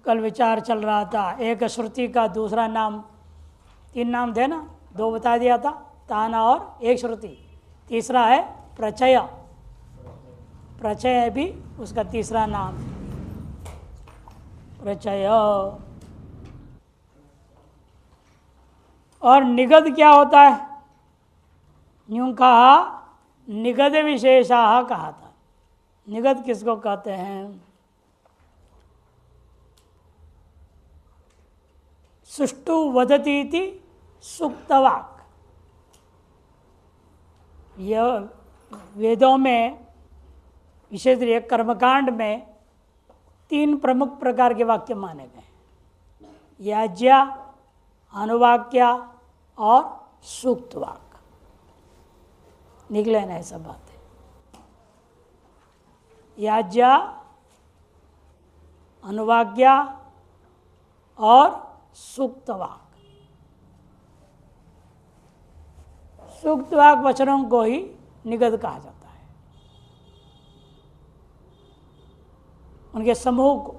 कल विचार चल रहा था, एक श्रुति का दूसरा नाम, 3 नाम थे ना, 2 बता दिया था, ताना और एक श्रुति। तीसरा है प्रचय, प्रचय भी उसका तीसरा नाम, प्रचय। और निगद क्या होता है? यूं कहा निगद विशेषाः कहा था। निगद किसको कहते हैं? सुष्टु वदतीति सुक्तवाक्। यह वेदों में विशेष कर्मकांड में 3 प्रमुख प्रकार के वाक्य माने गए, याज्ञा, अनुवाक्या और सूक्त वाक्य। निकले ना ऐसा बात है। याज्ञा, अनुवाक्या और सूक्त वाक्य। सूक्त वाक्य वचनों को ही निगद कहा जाता है, उनके समूह को।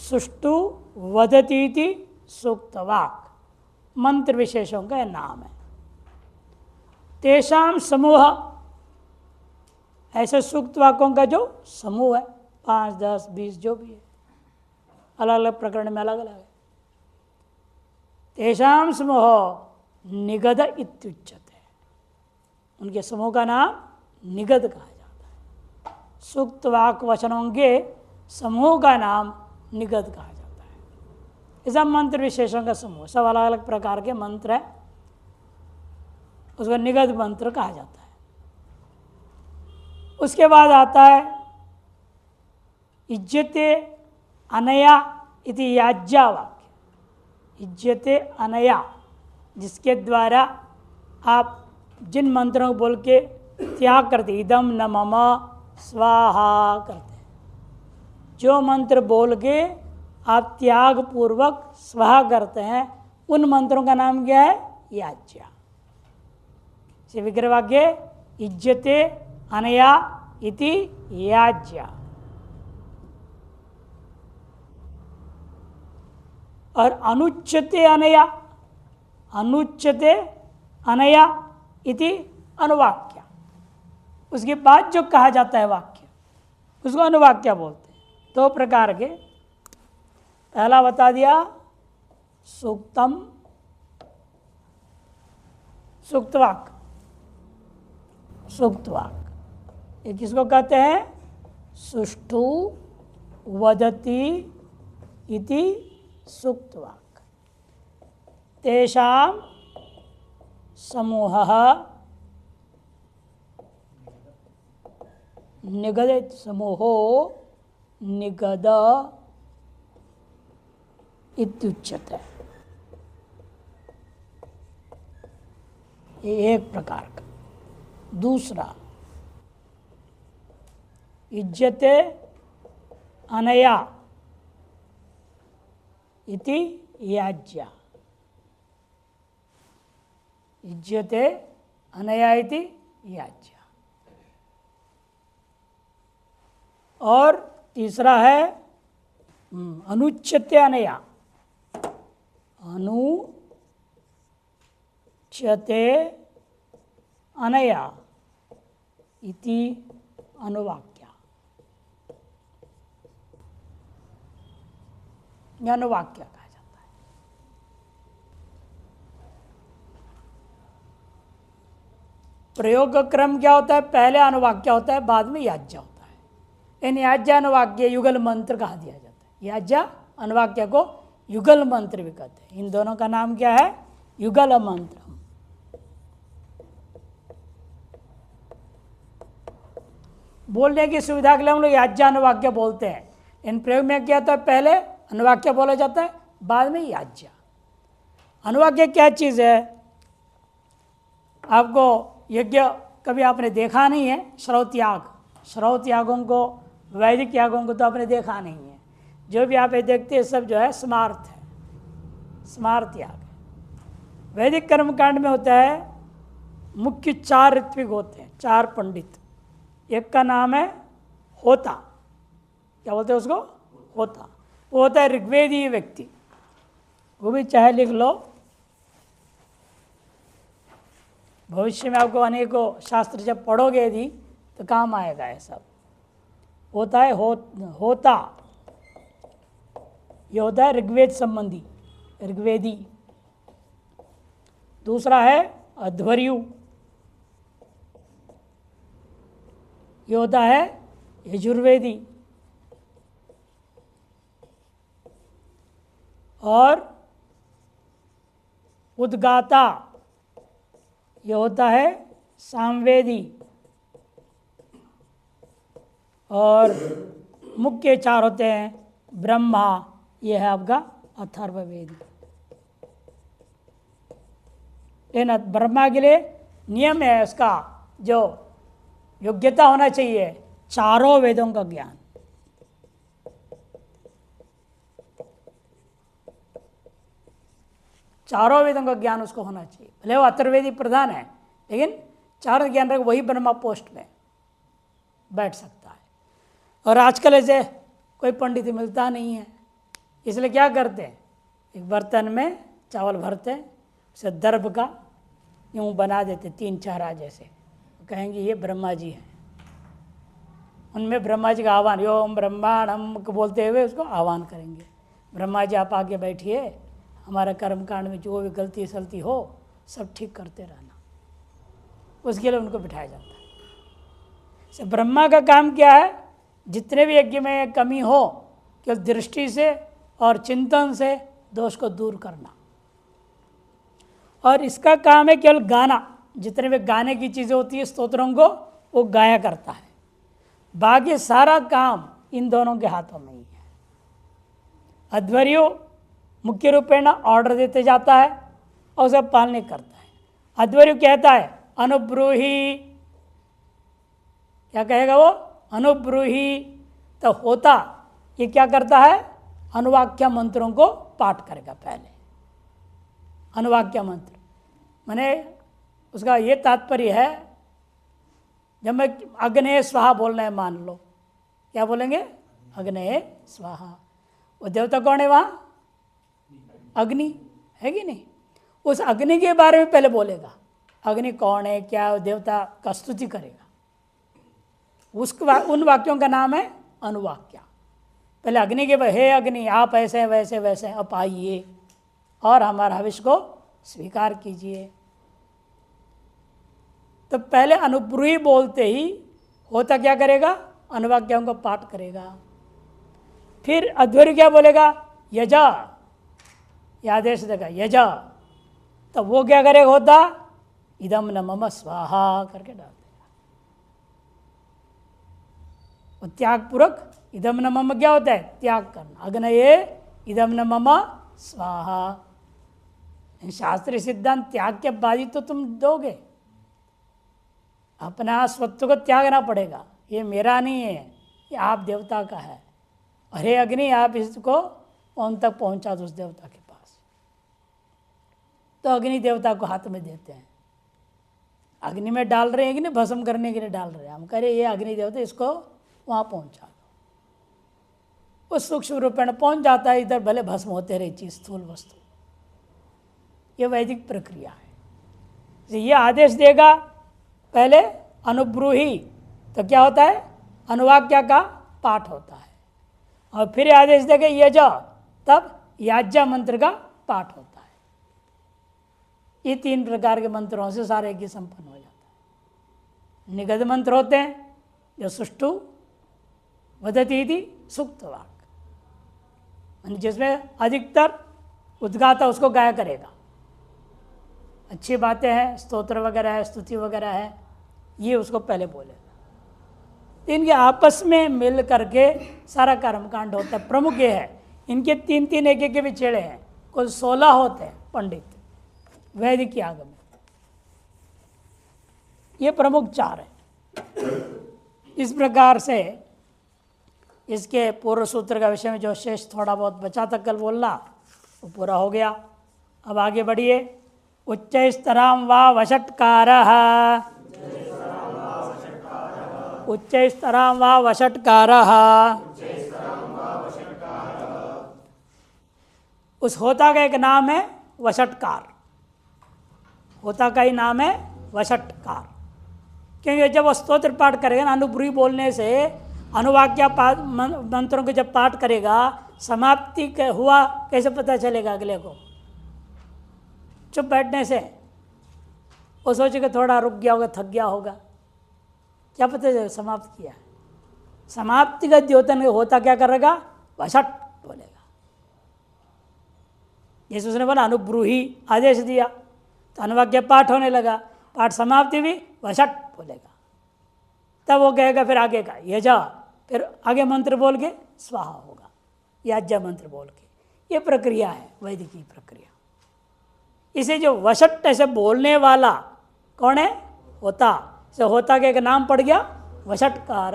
सुष्टु वदतीति सूक्त वाक्य मंत्र विशेषों का नाम है। तेषाम समूह, ऐसे सूक्त वाक्यों का जो समूह है, 5, 10, 20 जो भी है, अलग अलग प्रकरण में अलग अलग है। तेषाम समूह निगद इत्युच्यते, उनके समूह का नाम निगद कहा जाता है। सूक्त वाक्य वचनों के समूह का नाम निगद कहा जाता है। ये सब मंत्र विशेषों का समूह, सब अलग अलग प्रकार के मंत्र है, उसको निगद मंत्र कहा जाता है। उसके बाद आता है इज्जते अनया इति याज्ञा वाक्य। इज्जते अनया, जिसके द्वारा आप जिन मंत्रों को बोल के त्याग करते, इदम न मम स्वाहा करते हैं, जो मंत्र बोल के आप त्याग पूर्वक स्वाहा करते हैं, उन मंत्रों का नाम क्या है? याज्ञा। विग्रह वाक्य इज्जते अनया इति याज्ञा। और अनुच्यते अनया, अनुच्यते अनया इति अनुवाक्या। उसके बाद जो कहा जाता है वाक्य, उसको अनुवाक्या बोलते हैं। 2 प्रकार के, पहला बता दिया सूक्तम, सूक्तवाक्य। सूक्तवाक्य ये किसको कहते हैं? सुष्ठु वदति इति सूक्तवाक्य। तेषां समूहः निगद, समूहो निगद इत्युच्यते। ये एक प्रकार का। दूसरा इज्जते अनया इति याज्ञा। इज्जते अनया इति याज्ञा। और तीसरा है अनुच्यते अनया, अनुच्यते अनया इति अनुवाक्या। अनुवाक्या कहा जाता है। प्रयोग क्रम क्या होता है? पहले अनुवाक्य होता है, बाद में याज्ञा होता है। इन याज्ञा अनुवाक्य युगल मंत्र कहा दिया जाता है। याज्ञा अनुवाक्य को युगल मंत्र भी कहते हैं। इन दोनों का नाम क्या है? युगल मंत्र। बोलने की सुविधा के लिए हम लोग याज्ञा अनुवाक्य बोलते हैं। इन प्रयोग में क्या होता है? पहले अनुवाक्य बोला जाता है, बाद में याज्ञा। अनुवाक्य क्या चीज़ है? आपको यज्ञ कभी आपने देखा नहीं है, श्रौत याग, श्रौत यागों को, वैदिक यागों को तो आपने देखा नहीं है। जो भी आप देखते हैं सब जो है स्मार्त है, स्मार्त याग है। वैदिक कर्मकांड में होता है मुख्य 4 ऋत्विक होते हैं, 4 पंडित। एक का नाम है होता, क्या बोलते हैं उसको? होता, वो होता है ऋग्वेदी व्यक्ति। वो भी चाहे लिख लो, भविष्य में आपको अनेकों शास्त्र जब पढ़ोगे यदि तो काम आएगा। ये सब होता है होता, ये होता है ऋग्वेद संबंधी, ऋग्वेदी। दूसरा है अध्वर्यु, ये होता है यजुर्वेदी। और उद्गाता, ये होता है सामवेदी। और मुख्य चार होते हैं ब्रह्मा, ये है आपका अथर्ववेदी। लेकिन ब्रह्मा के लिए नियम है, उसका जो योग्यता होना चाहिए चारों वेदों का ज्ञान। चारों वेदों का ज्ञान उसको होना चाहिए। भले वो अथर्ववेदी प्रधान है, लेकिन चारों ज्ञान रख वही ब्रह्मा पोस्ट में बैठ सकता है। और आजकल ऐसे कोई पंडित मिलता नहीं है, इसलिए क्या करते हैं, एक बर्तन में चावल भरते हैं, उसे दर्भ का यूँ बना देते 3-4 जैसे, कहेंगे ये ब्रह्मा जी हैं। उनमें ब्रह्मा जी का आह्वान, यो ओम ब्रह्मांडम को बोलते हुए उसको आह्वान करेंगे, ब्रह्मा जी आप आके बैठिए, हमारा कर्मकांड में जो भी गलती सलती हो सब ठीक करते रहना। उसके लिए उनको बिठाया जाता है। तो ब्रह्मा का काम क्या है, जितने भी यज्ञ में कमी हो केवल दृष्टि से और चिंतन से दोष को दूर करना। और इसका काम है केवल गाना, जितने भी गाने की चीज़ें होती है स्तोत्रों को वो गाया करता है। बाकी सारा काम इन दोनों के हाथों में ही है। अध्वर्यु मुख्य रूपेण ऑर्डर देते जाता है और उसे पालने करता है। अध्वर्यु कहता है अनुब्रूही, क्या कहेगा वो, अनुब्रूही। तो होता ये क्या करता है, अनुवाक्य मंत्रों को पाठ करेगा पहले। अनुवाक्य मंत्र माने उसका ये तात्पर्य है, जब मैं अग्नेय स्वाहा बोलना है, मान लो क्या बोलेंगे, अग्नेय स्वाहा। वो देवता कौन है वहाँ, अग्नि है कि नहीं। उस अग्नि के बारे में पहले बोलेगा, अग्नि कौन है, क्या देवता का स्तुति करेगा। उन वाक्यों का नाम है अनुवाक्य। पहले अग्नि के, हे अग्नि आप ऐसे वैसे वैसे आप आइए और हमारा हविष्य को स्वीकार कीजिए। तो पहले अनुब्रूही बोलते ही होता क्या करेगा, अनुवाक्यों को पाठ करेगा। फिर अध्वर्यु क्या बोलेगा, यजा, यह आदेश देगा यजा। तो वो क्या करेगा, होता इदम न मम स्वाहा करके डाल देगा। वो त्याग पूर्वक, इदम न मम क्या होता है, त्याग करना। अग्नये इदम न मम स्वाहा। शास्त्रीय सिद्धांत त्याग के बाद ही तो तुम दोगे, अपना स्वत्व को त्यागना पड़ेगा। ये मेरा नहीं है, ये आप देवता का है। अरे अग्नि आप इसको उन तक पहुंचा दो उस देवता के पास। तो अग्नि देवता को हाथ में देते हैं, अग्नि में डाल रहे हैं कि नहीं, भस्म करने के लिए डाल रहे हैं। हम कह रहे ये अग्नि देवता, इसको वहाँ पहुँचा दो। वो सूक्ष्म रूप में पहुँच जाता है, इधर भले भस्म होते रहे चीज स्थूल वस्तु। ये वैदिक प्रक्रिया है। ये आदेश देगा पहले अनुब्रूही, तो क्या होता है, अनुवाक्या का पाठ होता है। और फिर आदेश देगा यजा, तब याज्ञा मंत्र का पाठ होता है। ये 3 प्रकार के मंत्रों से सारे यज्ञ संपन्न हो जाता है। निगद मंत्र होते हैं जो सुष्टु वदति इति सुक्त वाक्य, जिसमें अधिकतर उद्गाता उसको गाया करेगा। अच्छी बातें हैं, स्तोत्र वगैरह है, स्तुति वगैरह है, ये उसको पहले बोलेगा। तो इनके आपस में मिल करके सारा कर्मकांड होता है। प्रमुख ये है, इनके 3-3 एक के भी छेड़े हैं, कुल 16 होते हैं पंडित वैदिक याग में। ये प्रमुख 4 है। इस प्रकार से इसके पूर्व सूत्र का विषय में जो शेष थोड़ा बहुत बचा था कल बोलना, वो पूरा हो गया। अब आगे बढ़िए। उच्चैस्तरां वा वषट्कारः, उच्चैस्तरां वा वषट्कारः उस होता का एक नाम है वषटकार। होता का ही नाम है वषटकार, क्योंकि जब वो स्तोत्र पाठ करेगा ना, अनुभूति बोलने से अनुवाक्या मंत्रों को जब पाठ करेगा, समाप्ति हुआ कैसे पता चलेगा अगले को? चुप बैठने से वो सोचेगा थोड़ा रुक गया होगा, थक गया होगा, क्या पता चलेगा समाप्त किया। समाप्ति का द्योतन होता क्या करेगा? वषट बोलेगा। जैसे उसने बोला अनुब्रूही आदेश दिया तो अनुवाक्य पाठ होने लगा, पाठ समाप्ति भी वषट बोलेगा। तब वो कहेगा फिर आगे का यजा, फिर आगे मंत्र बोल के स्वाहा होगा, याज्ञा मंत्र बोल के। ये प्रक्रिया है वैदिकी प्रक्रिया। इसे जो वषट ऐसे बोलने वाला कौन है? होता। से होता के एक नाम पड़ गया वषटकार।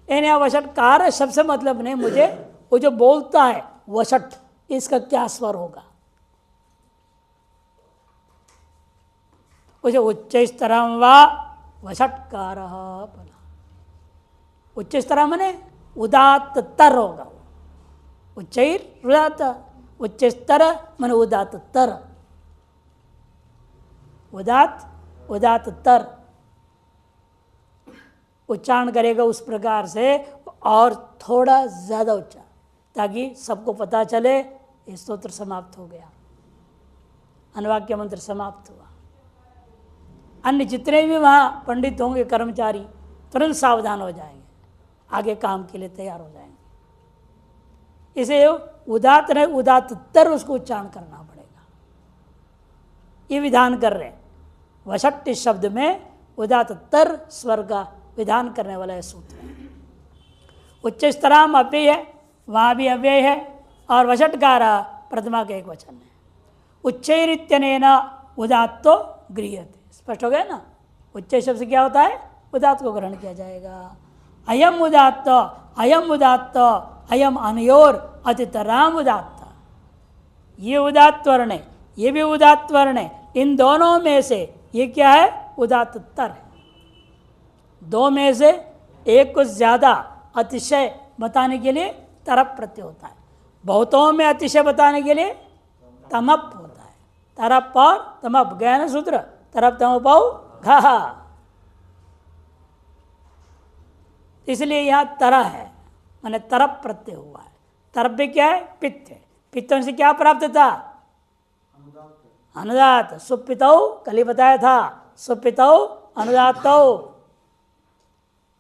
यानी वषटकार शब्द से मतलब नहीं मुझे, वो जो बोलता है वषट, इसका क्या स्वर होगा? वो जो उच्च स्तरम वा वषटकार बोला। उच्च स्तर मने उदात्त तर होगा। उच्चैर उदात्त, उच्च स्तर मन उदात्त तर, उदात्त उदात्त तर उच्चारण करेगा उस प्रकार से, और थोड़ा ज्यादा उच्चारण, ताकि सबको पता चले ये स्तोत्र समाप्त हो गया, अनुवाक्य मंत्र समाप्त हुआ। अन्य जितने भी वहाँ पंडित होंगे कर्मचारी तुरंत सावधान हो जाएंगे, आगे काम के लिए तैयार हो जाएंगे। इसे उदात्त नहीं उदात्तर उसको उच्चारण करना पड़ेगा। ये विधान कर रहे हैं वषट शब्द में उदात्तर स्वर का विधान करने वाला है सूत्र है। उच्च स्तराम अव्यय है, वहाँ भी अव्यय है, और वषटकार प्रथमा का एक वचन है। उच्चैरित्यनेन उदात्तो गृह्यते, स्पष्ट हो गया ना। उच्च शब्द से क्या होता है? उदात्त को ग्रहण किया जाएगा। अयम उदात्त, अयम उदात्त, अयम अनयोर अतितराम उदात्त। ये उदात्त वर्ण है, ये भी उदात्त वर्ण है। इन दोनों में से ये क्या है? उदात्त तर है। दो में से एक को ज्यादा अतिशय बताने के लिए तरप प्रत्यय होता है। बहुतों में अतिशय बताने के लिए तमप होता है। तरप और तमप गया ना सूत्र, तरप तमप घा। इसलिए यहाँ तरह है, माने तरप प्रत्यय हुआ है। तरप भी क्या है? पित्त है। पित्तों से क्या प्राप्त था? अनुदात। सुपितौ कल ही बताया था, सुपितौ अनुदातौ,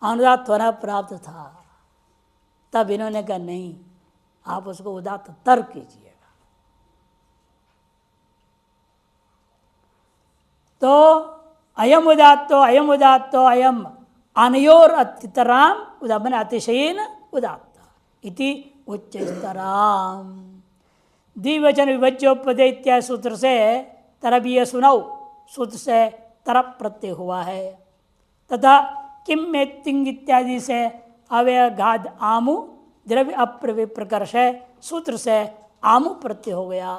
अनुदात होना प्राप्त था। तब इन्होंने कहा नहीं, आप उसको उदात्त तर कीजिएगा। तो अयम उदात्तो, अयम उदात्तो, अयम अनयोर अतितराम उदात्त अतिशयेन उदात्त इति उच्च स्तराम। द्विवचन विभज्योपदे इत्यादि सूत्र से तरबीय सुनौ सूत्र से तरप प्रत्यय हुआ है। तथा किम में तिंग इत्यादि से अव्यय घाद आमु द्रव्य अप्रव्य प्रकर्ष है, सूत्र से आमु प्रत्यय हो गया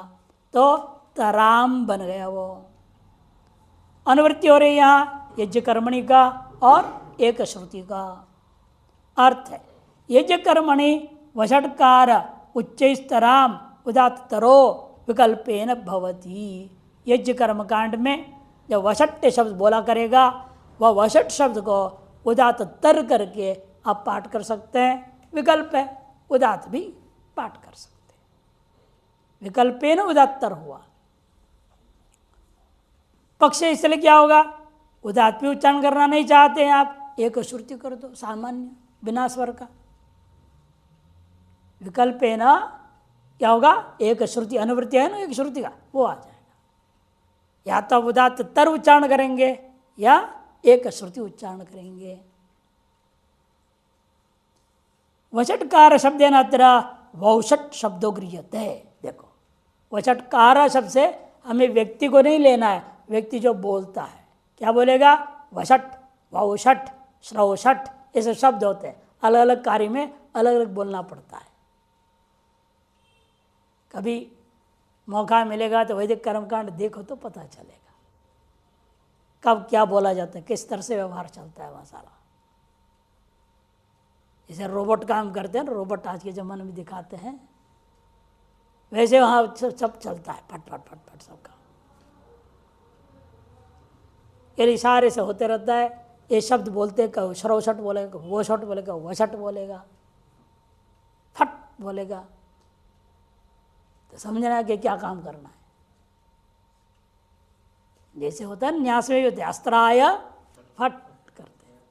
तो तराम बन गया। वो अनुवृत्ति हो रही यहाँ यज्ञ कर्मणि का और एक श्रुति का अर्थ है। यज्ञ कर्मणि वषटकार उच्च स्तराम उदात्तरो विकल्पेन भवति। यज्ञ कर्म कांड में जब वषट शब्द बोला करेगा, वह वषट शब्द को उदात्तर करके आप पाठ कर सकते हैं। विकल्प है, उदात्त भी पाठ कर सकते हैं। विकल्पेन उदात्तर हुआ। पक्ष इसलिए क्या होगा? उदात्त भी उच्चारण करना नहीं चाहते हैं आप, एक श्रुति कर दो सामान्य बिना स्वर का। विकल्पेन क्या होगा? एक श्रुति, अनुवृत्ति है ना एक श्रुति का, वो आ जाएगा। या तो आप उदात्त तर उच्चारण करेंगे या एक श्रुति उच्चारण करेंगे। वषटकार शब्द अत्र वौषट शब्दों गृह्यते। देखो वषटकार शब्द से हमें व्यक्ति को नहीं लेना है, व्यक्ति जो बोलता है क्या बोलेगा? वषट, वौषट, श्रौषट, ऐसे शब्द होते हैं। अलग अलग कार्य में अलग अलग बोलना पड़ता है। कभी मौका मिलेगा तो वैदिक कर्मकांड देखो तो पता चलेगा कब क्या बोला जाता है, किस तरह से व्यवहार चलता है वहाँ सारा। जैसे रोबोट काम करते हैं, रोबोट आज के ज़माने में दिखाते हैं, वैसे वहाँ सब चलता है, फट फट फट फट सब काम। ये इशारे से होते रहता है। ये शब्द बोलते कहो श्रौषट बोलेगा, वो शट बोलेगा, वशट बोलेगा, फट बोलेगा, तो समझना कि क्या काम करना है। जैसे होता है न्यास में भी होते अस्त्राय फट करते हैं।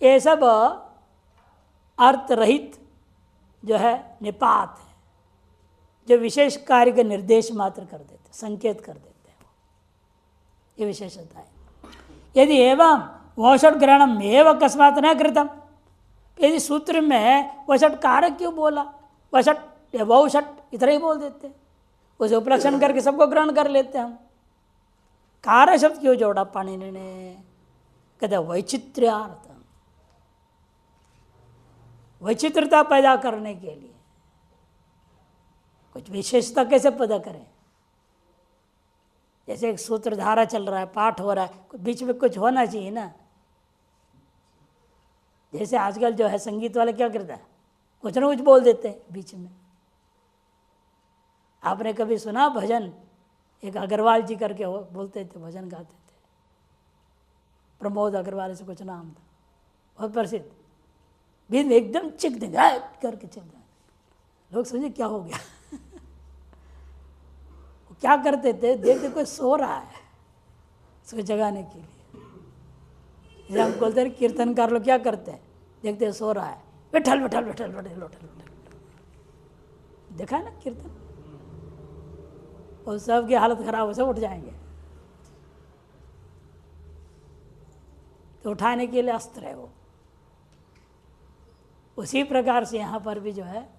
ये सब अर्थ रहित जो है निपात है, जो विशेष कार्य का निर्देश मात्र कर देते, संकेत कर देते हैं, ये विशेषता है। यदि एवं वोषट ग्रहणम एव अकस्मात न कृतम, यदि सूत्र में वषट कारक क्यों बोला, वषट या वौषट इतना ही बोल देते, उसे उपलक्षण करके सबको ग्रहण कर लेते हम। कार शब्द क्यों जोड़ा पाणिनि ने, कहते वैचित्र्यार्थ, वैचित्रता पैदा करने के लिए। कुछ विशेषता कैसे पैदा करें, जैसे एक सूत्रधारा चल रहा है, पाठ हो रहा है, बीच में कुछ होना चाहिए ना। जैसे आजकल जो है संगीत वाले क्या करता है, कुछ ना कुछ बोल देते हैं बीच में। आपने कभी सुना भजन, एक अग्रवाल जी करके बोलते थे, भजन गाते थे, प्रमोद अग्रवाल से कुछ नाम था, बहुत प्रसिद्ध। बीच में एकदम चिक देंगे करके चल रहा है, लोग समझे क्या हो गया। वो क्या करते थे, देखते कोई सो रहा है, उसको जगाने के लिए। जैसे हम बोलते हैं कीर्तनकार लोग क्या करते हैं, देखते हैं सो रहा है, बैठल बैठल बैठल बैठल बैठल बैठल, देखा है ना कीर्तन, और सबकी हालत खराब हो, सब उठ जाएंगे। तो उठाने के लिए अस्त्र है वो। उसी प्रकार से यहाँ पर भी जो है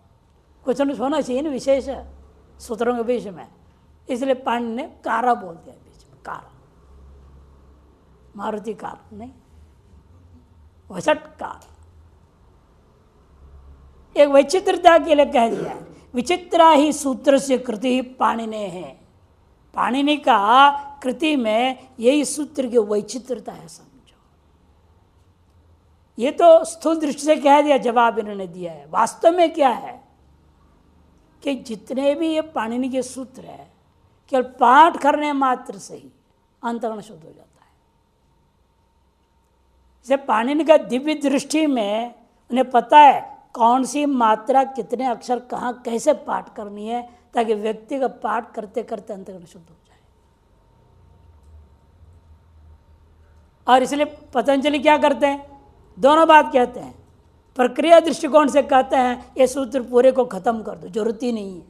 कुछ न होना चाहिए ना विशेष सूत्रों के बीच में, इसलिए पाणिनि ने कारा बोल दिया बीच में, कारा, मारुति कार नहीं, वषट कार। एक वैचित्रता के लिए कह दिया है, विचित्रा ही सूत्र से कृति पाणिनि है। पाणिनि का कृति में यही सूत्र की वैचित्रता है, समझो। ये तो स्थूल दृष्टि से कह दिया, जवाब इन्होंने दिया है। वास्तव में क्या है कि जितने भी ये पाणिनि के सूत्र है, केवल पाठ करने मात्र से ही अंतःकरण शुद्ध हो जाता है। जैसे पाणिनि का दिव्य दृष्टि में उन्हें पता है कौन सी मात्रा, कितने अक्षर, कहाँ कैसे पाठ करनी है, ताकि व्यक्ति का पाठ करते करते अंतःकरण शुद्ध हो जाए। और इसलिए पतंजलि क्या करते हैं, दोनों बात कहते हैं। प्रक्रिया दृष्टिकोण से कहते हैं ये सूत्र पूरे को खत्म कर दो, जरूरत ही नहीं है।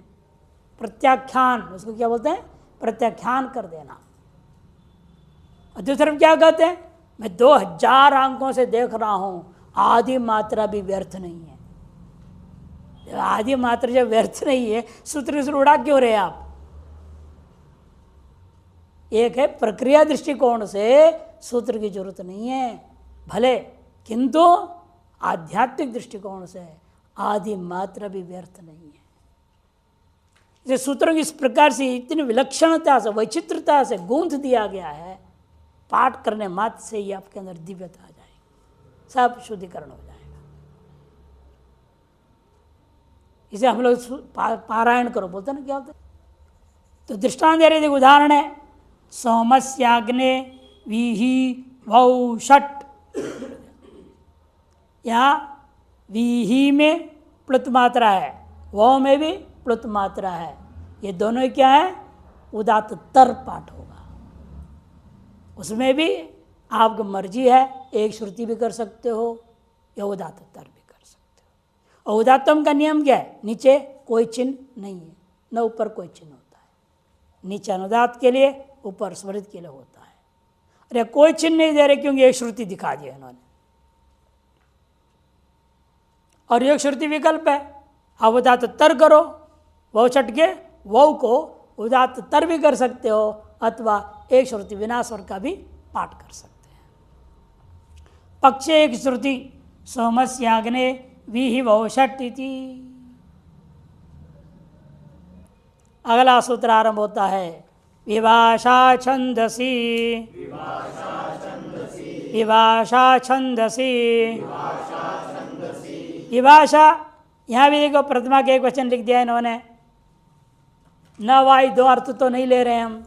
प्रत्याख्यान, उसको क्या बोलते हैं, प्रत्याख्यान कर देना। और दूसरी तरफ क्या कहते हैं, मैं 2000 अंकों से देख रहा हूं, आधी मात्रा भी व्यर्थ नहीं है। आधी मात्रा जब व्यर्थ नहीं है, सूत्र से उड़ा क्यों रहे आप। एक है प्रक्रिया दृष्टिकोण से सूत्र की जरूरत नहीं है भले, किंतु आध्यात्मिक दृष्टिकोण से आधी मात्रा भी व्यर्थ नहीं है। इसे सूत्रों की इस प्रकार से इतनी विलक्षणता से, वैचित्रता से गूंथ दिया गया है, पाठ करने मात्र से ही आपके अंदर दिव्यता आ जाएगी, सब शुद्धिकरण हो जाएगा। इसे हम लोग पारायण करो बोलते ना, क्या होता है। तो दृष्टांत दे रहे थे, उदाहरण है सोमस्याग्ने वीहि वौ षट। यहाँ वीहि में प्लुत मात्रा है, वौ में भी प्लुत मात्रा है। ये दोनों क्या है, उदात्त तर पाठ होगा। उसमें भी आपकी मर्जी है, एक श्रुति भी कर सकते हो या उदात्त तर भी कर सकते हो। और उदात्तम का नियम क्या है, नीचे कोई चिन्ह नहीं है, न ऊपर कोई चिन्ह होता है। नीचे अनुदात के लिए, ऊपर स्वरित के लिए होता है। अरे कोई चिन्ह नहीं दे रहे क्योंकि एक श्रुति दिखा दिया इन्होंने, और एक श्रुति विकल्प है। आप उदात्त तर करो, वौ छट के वौ को उदात्त तर भी कर सकते हो, अथवा एक श्रुति विना स्वर का भी पाठ कर सकते हैं। पक्षे एक श्रुति सोमस्याग्ने वीहि वौ षट इति। अगला सूत्र आरंभ होता है, विभाषा छंदसी विभाषा छंदसी। विभाषा यहाँ भी देखो प्रतिमा के एक वचन लिख दिया इन्होंने, न वाई, दो अर्थ तो नहीं ले रहे हम,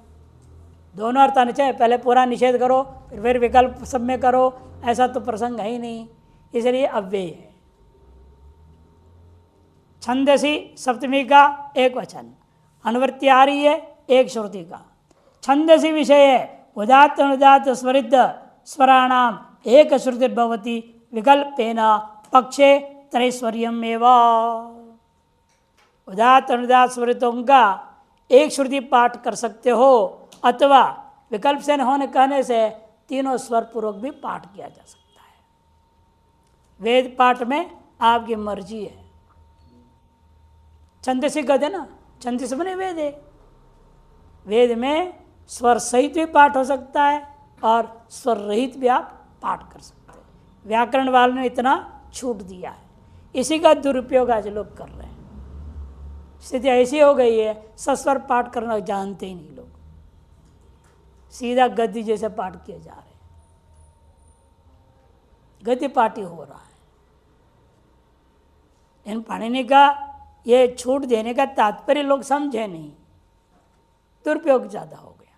दोनों अर्थ आने चाहिए, पहले पूरा निषेध करो फिर विकल्प सब में करो, ऐसा तो प्रसंग है ही नहीं, इसलिए अव्यय है। छंदसी सप्तमी का एक वचन, अनुवृत्ति आ रही है एक श्रुति का। छंदसी विषय उदात्त अनुदात स्वरिद्ध स्वराणाम एक श्रुतिर्भवति विकल्पेन पक्षे त्रैश्वर्यम एवं। उदात्त अनुदात स्वरितों का एक श्रुति पाठ कर सकते हो, अथवा विकल्प से होने कहने से तीनों स्वर पूर्वक भी पाठ किया जा सकता है। वेद पाठ में आपकी मर्जी है। छंदसी कहते ना, छंदस बने वेद है, वेद में स्वर सहित भी पाठ हो सकता है और स्वर रहित भी आप पाठ कर सकते हैं। व्याकरण वालों ने इतना छूट दिया है, इसी का दुरुपयोग आज लोग कर रहे हैं। स्थिति ऐसी हो गई है, सस्वर पाठ करना जानते ही नहीं लोग, सीधा गद्य जैसे पाठ किए जा रहे हैं, गद्य पाठी हो रहा है। इन पाणिनि का ये छूट देने का तात्पर्य लोग समझे नहीं, दुरुपयोग ज़्यादा हो गया।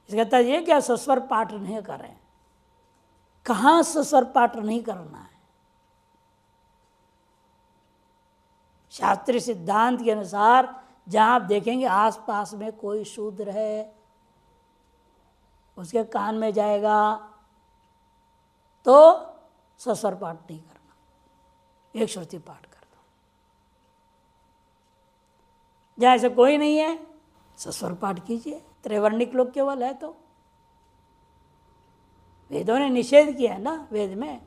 इसका तात्पर्य ये क्या सस्वर पाठ नहीं कर रहे हैं, कहाँ सस्वर पाठ नहीं करना है। शास्त्रीय सिद्धांत के अनुसार जहाँ आप देखेंगे आसपास में कोई शूद्र है, उसके कान में जाएगा तो सस्वर पाठ नहीं करना, एक श्रुति पाठ करना। जहाँ ऐसे कोई नहीं है सस्वर पाठ कीजिए, त्रैवर्णिक लोग केवल है तो। वेदों ने निषेध किया है ना, वेद में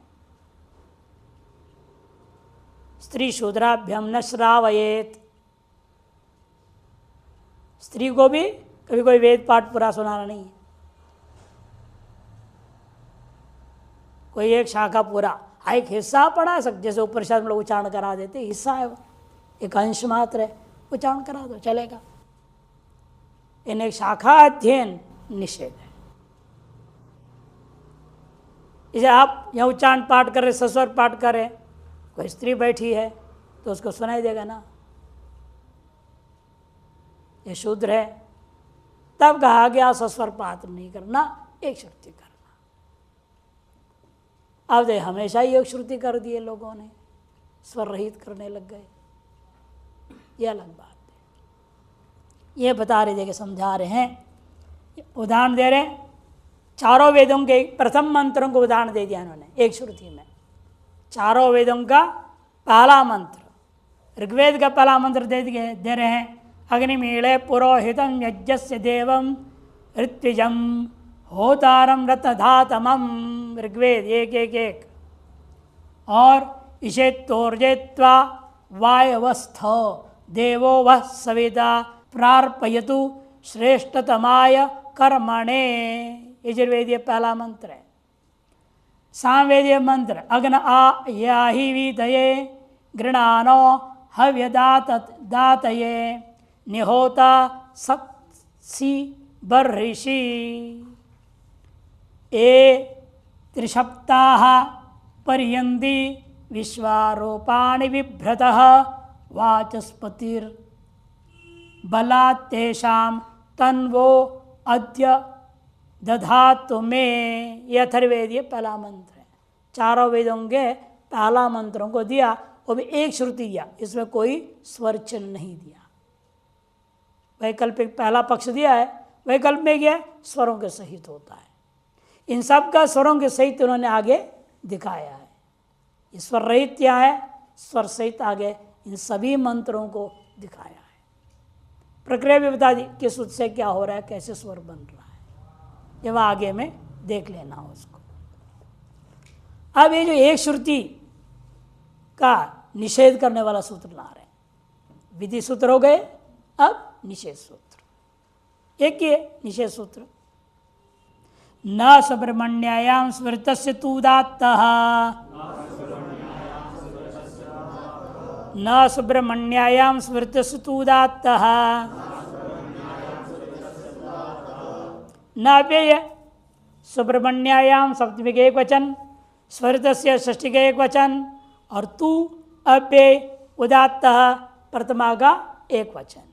स्त्री शूद्राभ्यम न श्रावयेत, स्त्री को भी कभी कोई वेद पाठ पूरा सुनाना नहीं है, कोई एक शाखा पूरा, एक हिस्सा पढ़ा सकते, जैसे उपनिषद में लोग उच्चारण करा देते, हिस्सा है वो, एक अंश मात्र है, उच्चारण करा दो चलेगा। इन एक शाखा अध्ययन निषेध है। इसे आप यहाँ उच्चारण पाठ करें, सस्वर पाठ करें, कोई स्त्री बैठी है तो उसको सुनाई देगा ना, ये शूद्र है, तब कहा गया सस्वर पाठ नहीं करना, एक श्रुति करना। अब दे हमेशा ही एक श्रुति कर दिए लोगों ने, स्वर रहित करने लग गए, ये अलग बात है। ये बता रहे थे, समझा रहे हैं, उदाहरण दे रहे हैं। चारों वेदों के प्रथम मंत्रों को उदाहरण दे दिया उन्होंने एक श्रुति में। चारों वेदों का पहला मंत्र, ऋग्वेद का पहला मंत्र दे रहे हैं, अग्निमीळे पुरोहितं यज्ञस्य देवं ऋत्विजं होतारं रतधातमं, ऋग्वेद एक एक एक। और इषेत्तोर्जेत्वा वायवस्थ देवो वह सविता प्रार्पयतु श्रेष्ठतमाय कर्मणे, यजुर्वेदीय पहला मंत्र है। सामवेदीय मंत्र, अग्न आ याहि वीतये गृणानो हव्यदातये निहोता सत्सी बर्हिषि, ए त्रिसप्ताह पर्यन्ति विश्वारोपाणि बिभ्रतः वाचस्पतिर बलात्तेषां तन्वो अद्य दधातु में, यह अथर्ववेदीय पहला मंत्र है। चारों वेदों के पहला मंत्रों को दिया, वो भी एक श्रुति दिया, इसमें कोई स्वर चिन्ह नहीं दिया। वैकल्पिक पहला पक्ष दिया है, वैकल्प में क्या स्वरों के सहित होता है। इन सब का स्वरों के सहित उन्होंने आगे दिखाया है। स्वर रहित क्या है, स्वर सहित आगे इन सभी मंत्रों को दिखाया है। प्रक्रिया भी बता दी किस उससे क्या हो रहा है, कैसे स्वर बन रहा है, जब आगे में देख लेना उसको। अब ये जो एक श्रुति का निषेध करने वाला सूत्र ला रहे हैं, विधि सूत्र हो गए, अब निषेध सूत्र। एक ही है निषेध सूत्र, न सुब्रह्मण्यायाम स्मृतस्य तूदात्तः, न सुब्रह्मण्यायाम स्मृतस्य तूदात्तः, न व्यय सुब्रह्मण्यायाम सप्तमी के एक वचन, स्वरितस्य षष्ठी के एक वचन, और तू अव्यय उदात्त प्रथमा का एक वचन।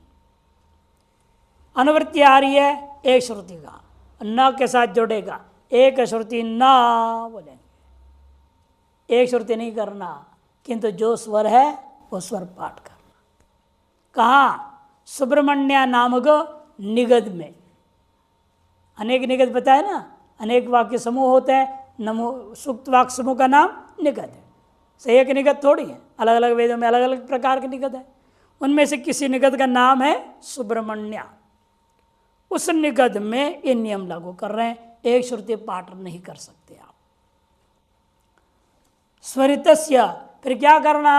अनुवृत्ति आ रही है एक श्रुति का, न के साथ जोड़ेगा, एक श्रुति न बोलेंगे, एक श्रुति नहीं करना, किंतु जो स्वर है वो स्वर पाठ करना। कहाँ? सुब्रमण्य नामक निगद में। अनेक निगद बताए ना, अनेक वाक्य समूह होते हैं, नमो सूक्त वाक्य समूह का नाम निगद है। सही एक निगद थोड़ी है, अलग अलग वेदों में अलग अलग प्रकार के निगद है। उनमें से किसी निगद का नाम है सुब्रमण्य। उस निगद में ये नियम लागू कर रहे हैं, एक श्रुति पाठ नहीं कर सकते आप। स्वरितस्य, फिर क्या करना?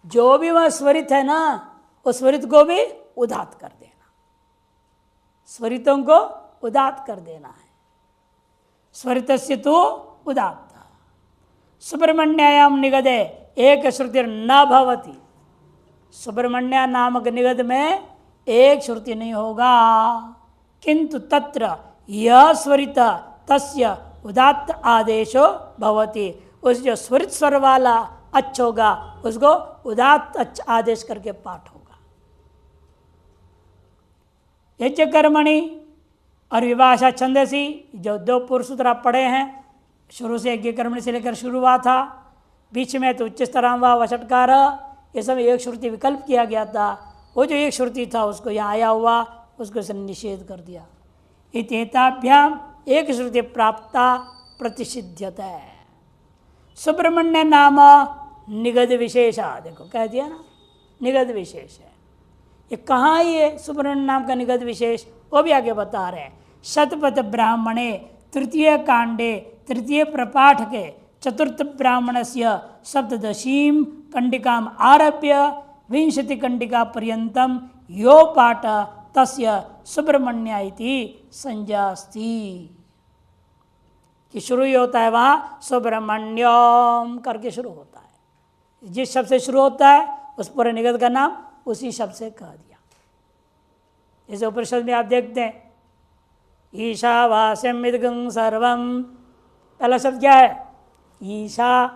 जो भी वह स्वरित है ना, उस स्वरित को भी उदात्त कर देना, स्वरितों को उदात्त कर देना है। स्वरितस्य तो उदात्त। सुब्रमण्यायाम निगदे एक श्रुति न भवति। सुब्रमण्य नामक निगद में एक श्रुति नहीं होगा, किंतु तत्र यह स्वरित तस्य उदात्त आदेशो भवति। उस जो स्वरित स्वर वाला अच्छ होगा उसको उदात्त अच्छ आदेश करके पाठ होगा। यज्ञ कर्मणि और विभाषा छंदसी, जो दो पूर्व सूत्र आप पढ़े हैं, शुरू से यज्ञ कर्मणि से लेकर शुरू हुआ था, बीच में तो उच्च स्तराम व वषटकार, ये सब एक श्रुति विकल्प किया गया था। वो जो एक श्रुति था उसको यहाँ आया हुआ, उसको इसने निषेध कर दिया। इत्येताभ्याम एक श्रुति प्राप्ता प्रतिषिध्यता है। सुब्रमण्य नाम निगद विशेषा, देखो कह दिया ना, निगद विशेष है। ये कहाँ ये सुब्रमण्य नाम का निगद विशेष, वो भी आगे बता रहे हैं। शतपथ ब्राह्मणे तृतीय कांडे तृतीय प्रपाठ के चतुर्थ ब्राह्मण से सप्तदशीम कंडिकाम आरभ्य विंशति कंडिका पर्यंतम यो पाठ तस्य सुब्रमण्य इति संज्ञास्ति। कि शुरू ही होता है वहाँ सुब्रमण्यम करके शुरू होता है। जिस शब्द से शुरू होता है उस पूरे निगद का नाम उसी शब्द से कह दिया। इस उपनिषद में आप देखते हैं ईशावास्यम इदगं सर्वम, पहला शब्द क्या है? ईशा।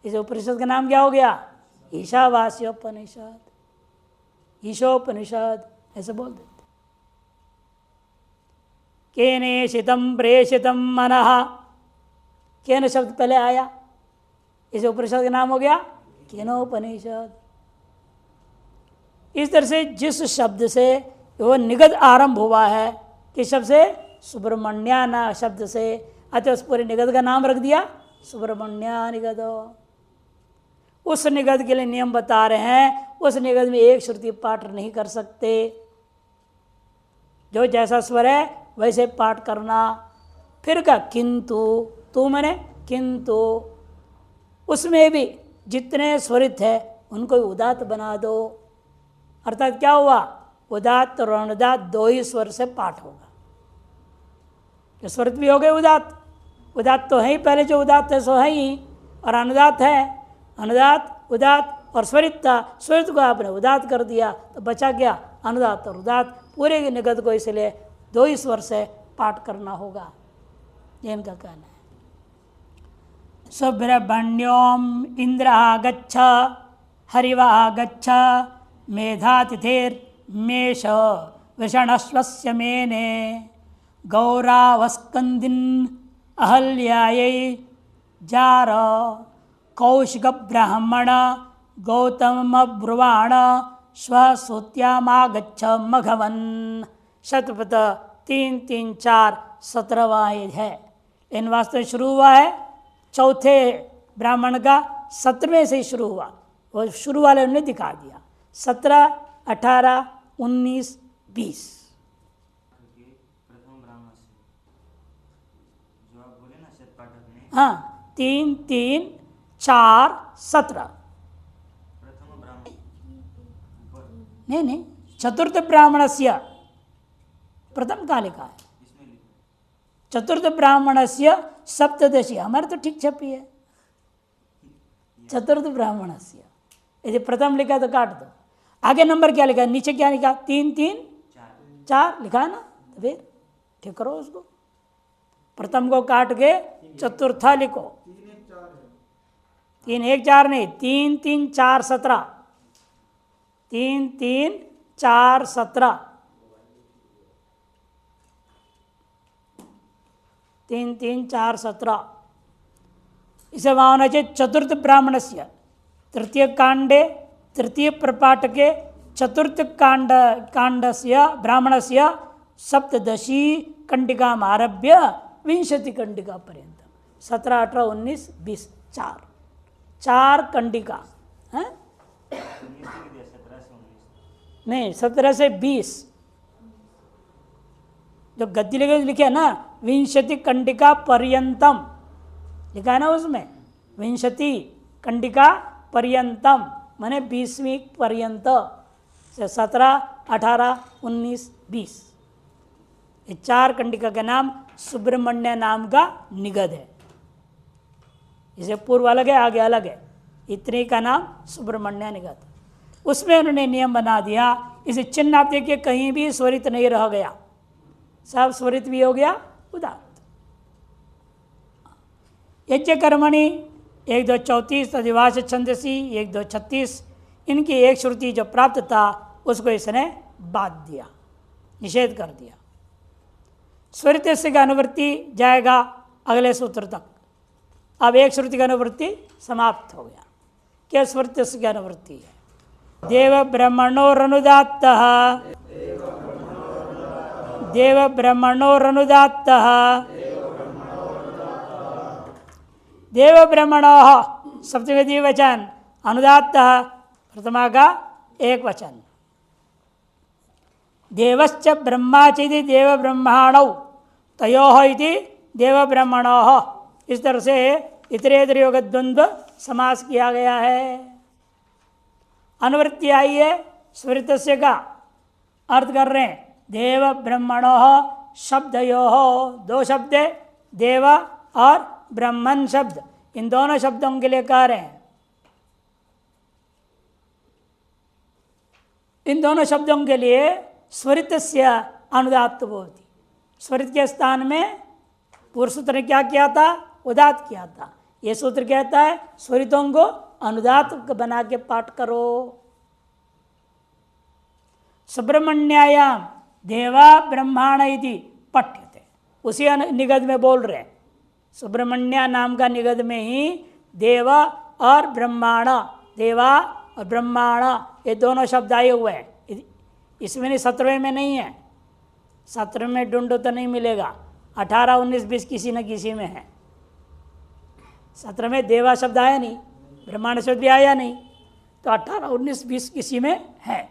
इस उपनिषद का नाम क्या हो गया? ईशावास्योपनिषद, ईशोपनिषद ऐसे बोल देते। केनेशितम प्रेषितम मनः, केन शब्द पहले आया, इस उपनिषद का नाम हो गया केनोपनिषद। इस तरह से जिस शब्द से वो निगद आरंभ हुआ है, किस शब्द से? सुब्रमण्य शब्द से, अतः उस पूरे निगद का नाम रख दिया सुब्रमण्य निगद। उस निगद के लिए नियम बता रहे हैं, उस निगद में एक श्रुति पाठ नहीं कर सकते। जो जैसा स्वर है वैसे पाठ करना। फिर का किंतु, तू मैंने किंतु, उसमें भी जितने स्वरित है उनको उदात्त बना दो। अर्थात क्या हुआ? उदात्त और अनुदात्त दो ही स्वर से पाठ होगा। जो स्वरित भी हो गए उदात्त, उदात्त तो है ही, पहले जो उदात्त है सो है ही, और अनुदात्त है, अनुदात्त उदात्त और स्वरित था, स्वरित को आपने उदात्त कर दिया तो बचा क्या? अनुदात्त और उदात्त। पूरे के निगद को इसलिए दो ही स्वर से पाठ करना होगा, ये इनका कहना है। सुब्रमण्योम इंद्र गच्छ हरिवा गच्छ मेधातिथेर्मेष वृषणस्वस्य मेने गौरावस्कंदिन अहल्यायै जार कौशिक ब्राह्मण गौतम ब्रुवाण स्वसूत्यामागच्छ मघवन। शतपथ 3, 3, 4 17वां है। इन वास्तव में शुरू हुआ है चौथे ब्राह्मण का, 17वें से ही शुरू हुआ। वो शुरू वाले ने दिखा दिया 17, 18, 19, 20। हाँ, 3, 3, 4, 17। नहीं, चतुर्थ ब्राह्मण से प्रथम का लिखा है। चतुर्थ ब्राह्मण से सप्तदशी, हमारे तो ठीक छपी है चतुर्थ ब्राह्मण से। यदि प्रथम लिखा तो काट दो। आगे नंबर क्या लिखा? नीचे क्या लिखा? 3, 3, 4 लिखा है ना, तो फिर ठीक करो उसको। प्रथम को काट के चतुर्था लिखो। 3 1 4 नहीं, 3 3 4 17, 3 3 4 17, 3 3 4 17। इसे वहाँ होना चाहिए चतुर्थ ब्राह्मण से तृतीय कांडे तृतीय प्रपाटके चतुर्थ कांड से ब्राह्मण से सप्तदशी कंडिका आरभ्य विंशति कंडिका पर्यंत 17 18 19 20 चार कंडिका है? नहीं 17 से 20 जो गद्दी लिखे है ना, विंशति कंडिका पर्यंतम लिखा है ना उसमें, विंशति कंडिका पर्यंतम माने 20वीं पर्यंत, 17 18 19 20। ये 4 कंडिका का नाम सुब्रमण्य नाम का निगद है। इसे पूर्व अलग है, आगे अलग है, इतने का नाम सुब्रमण्य निगद। उसमें उन्होंने नियम बना दिया, इसे चिन्ह आप देखिए कहीं भी स्वरित नहीं रह गया, सब स्वरित भी हो गया उदात्त। यज्ञ कर्मणि 1 2 34 तदिवाच छंदसी 1 2 36, इनकी एक श्रुति जो प्राप्त था उसको इसने बाध दिया, निषेध कर दिया। स्वरित से का अनुवृत्ति जाएगा अगले सूत्र तक। अब एक श्रुति का अनुवृत्ति समाप्त हो गया। क्या स्वरित से की अनुवृत्ति है? देव ब्रह्मणोरनुदात्तः, देव ब्रह्मणोरनुदात्तः, देव ब्रह्मणोः सप्तमी द्विवचन, अनुदात्तः प्रथमा का एक वचन। देवश्च ब्रह्मा चेति देव ब्रह्माणौ तयोः इति देव ब्रह्मणोः। इस तरह से इतरेतर योग द्वंद्व समास किया गया है। अनुवृत्ति आई है स्वरितस्य का, अर्थ कर रहे हैं देव ब्रह्मणोः शब्दयोः, 2 शब्द देव और ब्रह्मन शब्द, इन दोनों शब्दों के लिए कह रहे हैं। इन दोनों शब्दों के लिए स्वरितस्य अनुदात्त होती। स्वरित के स्थान में पूर्व सूत्र ने क्या किया था? उदात्त किया था। यह सूत्र कहता है स्वरितों को अनुदात्त बना के पाठ करो। सुब्रमण्यायाम देवा ब्रह्माण इति पठ्यते, उसी निगद में बोल रहे हैं। सुब्रमण्य नाम का निगद में ही देवा और ब्रह्माण, देवा और ब्रह्माण ये दोनों शब्द आए हुए हैं। इसमें नहीं, 17वें में नहीं है। 17वें में ढूंढो तो नहीं मिलेगा, 18 19 20 किसी न किसी में है। 17 में देवा शब्द आया नहीं, ब्रह्मांड शब्द भी आया नहीं, तो 18 19 20 किसी में है।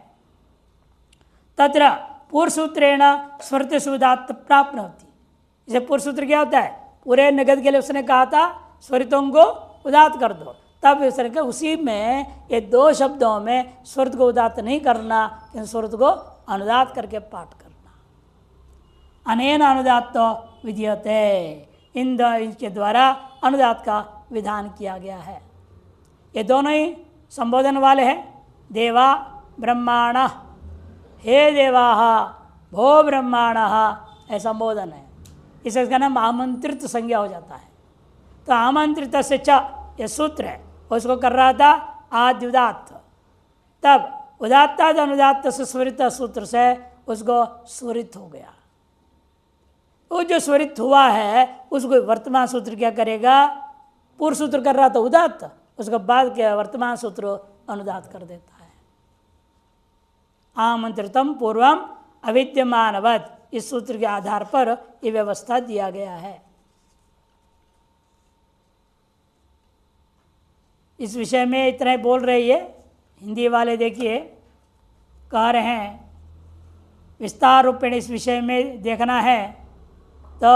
तत्र पूर्व सूत्रेण स्वरित सुदात्त प्राप्त होती। इसे पूर्व सूत्र क्या होता है? पूरे निगद के लिए उसने कहा था स्वरितों को उदात्त कर दो, तब उसने कहा उसी में ये 2 शब्दों में स्वरित को उदात्त नहीं करना, किंतु स्वरित को अनुदात्त करके पाठ करना। अनेन अनुदात्त विधीयते, इनके द्वारा अनुदात्त का विधान किया गया है। ये दोनों ही संबोधन वाले हैं। देवा ब्रह्माण, हे देवाः भो ब्रह्माण, ऐसा संबोधन है। इसका नाम आमंत्रित संज्ञा हो जाता है। तो आमंत्रित से च यह सूत्र है, उसको कर रहा था आदि उदात्त। तब उदात्ताद अनुदात्त से स्वरित सूत्र से उसको स्वरित हो गया। वो जो स्वरित हुआ है उसको वर्तमान सूत्र क्या करेगा? पूर्व सूत्र कर रहा था उदात्त, उसके बाद क्या वर्तमान सूत्र अनुदात्त कर देता है। आमंत्रितम पूर्वम अविद्यमानवत्, इस सूत्र के आधार पर यह व्यवस्था दिया गया है। इस विषय में इतना ही बोल रही है। हिंदी वाले देखिए कह रहे हैं विस्तार रूपेण इस विषय में देखना है तो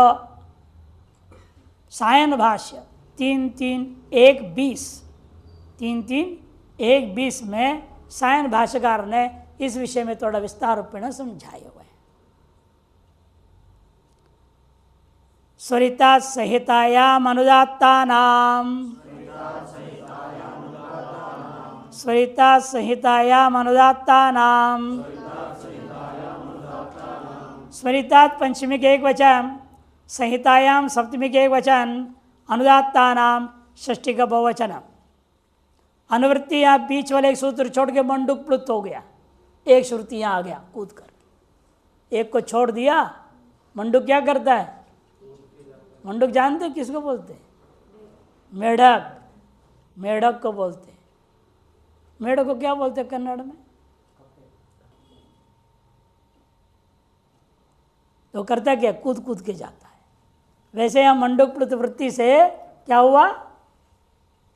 सायन भाष्य 3-3-1-20 3-3-1-20 में सायन भाष्यकार ने इस विषय में थोड़ा विस्तार रूपेण समझाए हुए हैं। स्वरिता संहितायाम अनुदात्तानाम, स्वरिता संहितायाम अनुदात्तानाम, स्वरितात पंचमी के एक वचन, संहितायाम सप्तमी के एक वचन, अनुदात्तानाम षष्ठी का बहुवचन। अनुवृत्ति यहाँ बीच वाले एक सूत्र छोड़ के मंडूक प्लुत हो गया, एक श्रुति यहाँ आ गया कूद कर, एक को छोड़ दिया। मंडूक क्या करता है? मंडूक जानते हैं किसको बोलते हैं? मेढक, मेढक को बोलते हैं। मेढक को क्या बोलते हैं कन्नड़ में? तो करता क्या? कूद कूद के जाता है। वैसे यहाँ मंडूक प्लुत वृत्ति से क्या हुआ?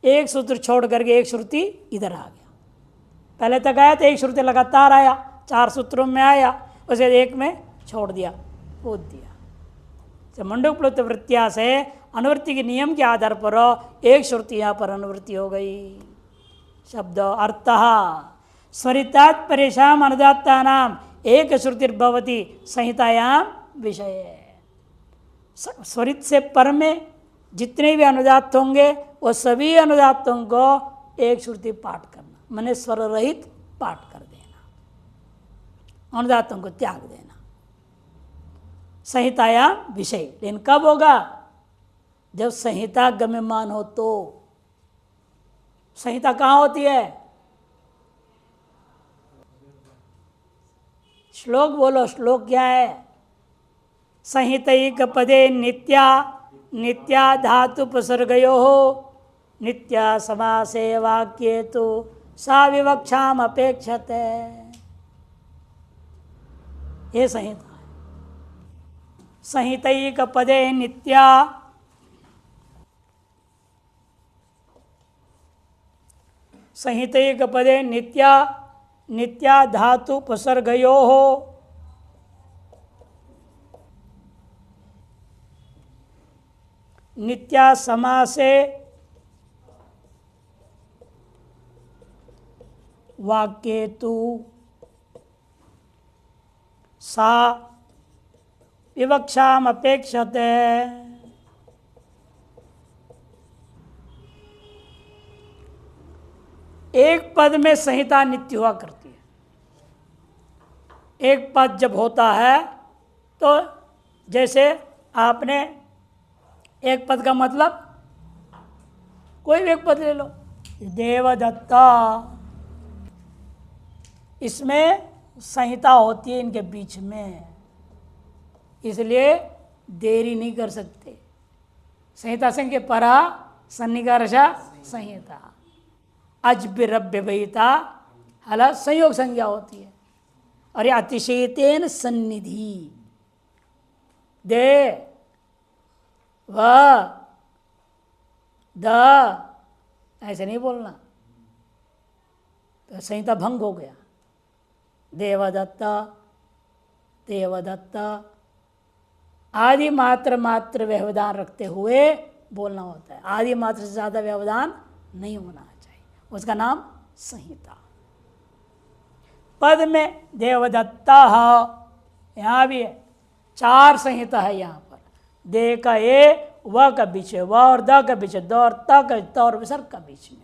एक सूत्र छोड़ करके एक श्रुति इधर आ गया। पहले तक आया तो एक श्रुति लगातार आया, 4 सूत्रों में आया, उसे एक में छोड़ दिया, कूद दिया। तो मंडूक प्लुत वृत्तिया से अनुवृत्ति के नियम के आधार पर एक श्रुति यहाँ पर अनुवृत्ति हो गई। शब्द अर्थ स्वरितात् परेशान अनुदात्ता नाम एक श्रुतिर्भवती संहितायाम विषय। स्वरित से पर में जितने भी अनुदात होंगे वो सभी अनुदातों को एक श्रुति पाठ करना, मैंने स्वर रहित पाठ कर देना, अनुदातों को त्याग देना। संहिताया विषय, लेकिन कब होगा? जब संहिता गम्यमान हो तो। संहिता कहाँ होती है? श्लोक बोलो, श्लोक क्या है? संहितैक पदे नित्या नित्या धातुपसर्गयो नित्या समासे वाक्ये तो सा विवक्षाम अपेक्षते। ये संहिता है। संहितैक पदे नित्या, संहितैक पदे नित्या नित्या धातुपसर्गयो नित्या समासे वाक्ये तु सा विवक्षाम अपेक्षते। एक पद में संहिता नित्य हुआ करती है। एक पद जब होता है तो जैसे आपने एक पद का मतलब कोई भी एक पद ले लो, देवदत्ता, इसमें संहिता होती है इनके बीच में, इसलिए देरी नहीं कर सकते। संहिता संख्या परा सन्निकर्षा संहिता, अजबिरभ्य वहिता हला संयोग संज्ञा होती है। और ये अतिशयतेन सन्निधि दे व द ऐसे नहीं बोलना, तो संहिता भंग हो गया। देवदत्ता देवदत्ता आदि मात्र मात्र व्यवधान रखते हुए बोलना होता है। आदि मात्र से ज़्यादा व्यवधान नहीं होना चाहिए, उसका नाम संहिता। पद में देवदत्ता यहाँ भी है, 4 संहिता है यहाँ पर। दे का ए, व का बीच है, व और द का बीच है, द और त का, त और विसर्ग का बीच में।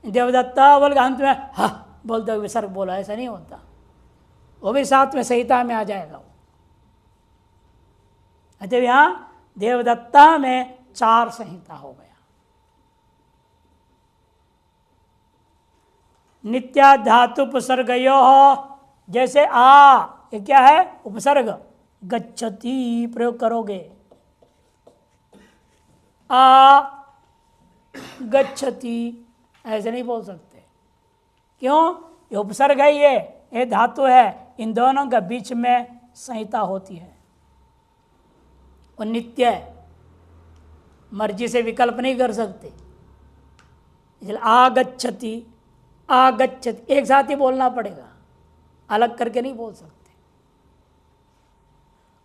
देवदत्ता बोल अंत में ह बोलते हुए विसर्ग बोला, ऐसा नहीं होता, वो भी साथ में संहिता में आ जाएगा वो। अच्छा, यहाँ देवदत्ता में 4 संहिता हो गया। नित्या धातु उपसर्गयो, जैसे आ, ये क्या है? उपसर्ग। गच्छति प्रयोग करोगे, आ गच्छति ऐसे नहीं बोल सकते। क्यों? ये उपसर्ग है, ये धातु है, इन दोनों के बीच में संहिता होती है। और नित्य है, मर्जी से विकल्प नहीं कर सकते। आगच्छति आगच्छति एक साथ ही बोलना पड़ेगा, अलग करके नहीं बोल सकते।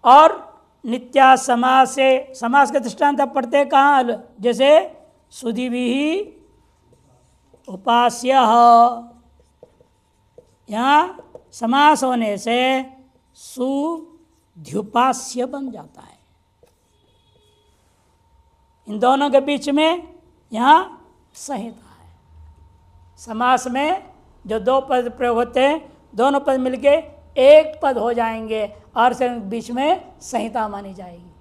और नित्या समास से, समास के दृष्टांत आप पढ़ते कहाँ? जैसे सुधिभिः उपास्य, यहाँ समास होने से सुध्युपास्य बन जाता है। इन दोनों के बीच में यहाँ संहिता है। समास में जो 2 पद प्रयोग होते हैं, दोनों पद मिलके एक पद हो जाएंगे और से बीच में संहिता मानी जाएगी।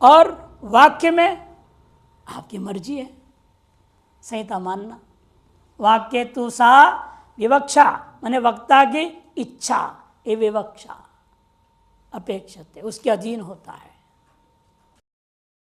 और वाक्य में आपकी मर्जी है संहिता मानना। वाक्य तु सा विवक्षा माने वक्ता की इच्छा, ये विवक्षा अपेक्षित है, उसके अधीन होता है।